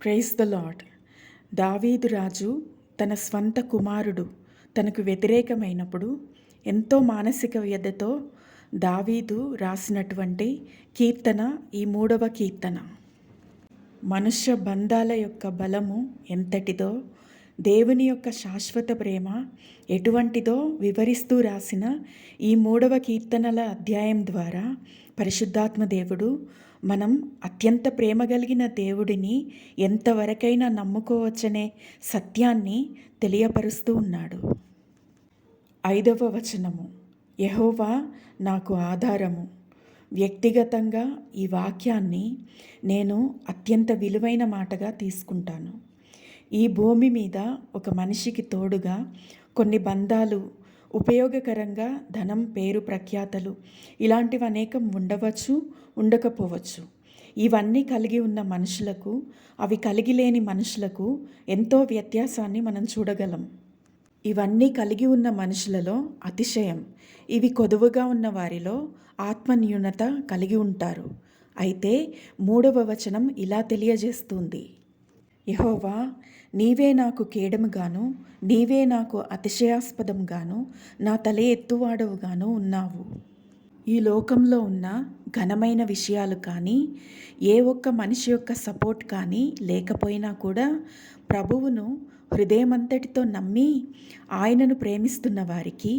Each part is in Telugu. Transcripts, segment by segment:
Praise the lord. దావీదు రాజు తన స్వంత కుమారుడు తనకు వ్యతిరేకమైనప్పుడు ఎంతో మానసిక వ్యధతో దావీదు రాసినటువంటి కీర్తన ఈ 3వ కీర్తన. మనుష్య బంధాల యొక్క బలము ఎంతటిదో, దేవుని యొక్క శాశ్వత ప్రేమ ఎటువంటిదో వివరిస్తూ రాసిన ఈ 3వ కీర్తనల అధ్యాయం ద్వారా పరిశుద్ధాత్మ దేవుడు మనం అత్యంత ప్రేమ కలిగిన దేవుడిని ఎంతవరకైనా నమ్ముకోవచ్చనే సత్యాన్ని తెలియపరుస్తూ ఉన్నాడు. 5వ వచనము, యెహోవా నాకు ఆధారము. వ్యక్తిగతంగా ఈ వాక్యాన్ని నేను అత్యంత విలువైన మాటగా తీసుకుంటాను. ఈ భూమి మీద ఒక మనిషికి తోడుగా కొన్ని బంధాలు, ఉపయోగకరంగా ధనం, పేరు, ప్రఖ్యాతలు ఇలాంటివి అనేకం ఉండవచ్చు, ఉండకపోవచ్చు. ఇవన్నీ కలిగి ఉన్న మనుషులకు, అవి కలిగి లేని మనుషులకు ఎంతో వ్యత్యాసాన్ని మనం చూడగలం. ఇవన్నీ కలిగి ఉన్న మనుషులలో అతిశయం, ఇవి కొదువుగా ఉన్న వారిలో ఆత్మన్యూనత కలిగి ఉంటారు. అయితే 3వ వచనం ఇలా తెలియజేస్తుంది, యెహోవా నీవే నాకు కేడముగాను, నీవే నాకు అతిశయాస్పదంగాను, నా తల ఎత్తువాడవుగాను ఉన్నావు. ఈ లోకంలో ఉన్న ఘనమైన విషయాలు కానీ, ఏ ఒక్క మనిషి యొక్క సపోర్ట్ కానీ లేకపోయినా కూడా ప్రభువును హృదయమంతటితో నమ్మి ఆయనను ప్రేమిస్తున్న వారికి,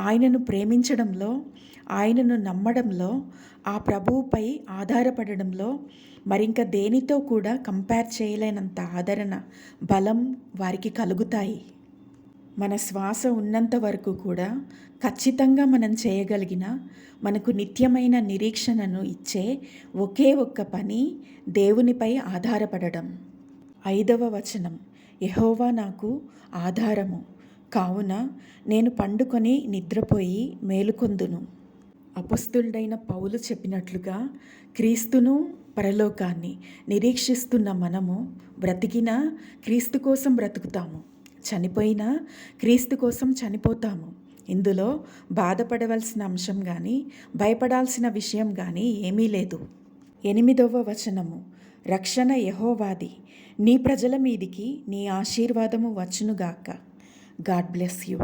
ఆయనను ప్రేమించడంలో, ఆయనను నమ్మడంలో, ఆ ప్రభువుపై ఆధారపడడంలో మరింక దేనితో కూడా కంపేర్ చేయలేనంత ఆదరణ, బలం వారికి కలుగుతాయి. మన శ్వాస ఉన్నంత వరకు కూడా ఖచ్చితంగా మనం చేయగలిగిన, మనకు నిత్యమైన నిరీక్షణను ఇచ్చే ఒకే ఒక్క పని దేవునిపై ఆధారపడడం. 5వ వచనం, యెహోవా నాకు ఆధారము, కావున నేను పండుకొని నిద్రపోయి మేలుకొందును. అపొస్తలుడైన పౌలు చెప్పినట్లుగా క్రీస్తును, పరలోకాన్ని నిరీక్షిస్తున్న మనము బ్రతికినా క్రీస్తు కోసం బ్రతుకుతాము, చనిపోయినా క్రీస్తు కోసం చనిపోతాము. ఇందులో బాధపడవలసిన అంశం కానీ, భయపడాల్సిన విషయం కానీ ఏమీ లేదు. 8వ వచనము, రక్షణ యెహోవాది, నీ ప్రజల మీదికి నీ ఆశీర్వాదము వచ్చునుగాక. God bless you.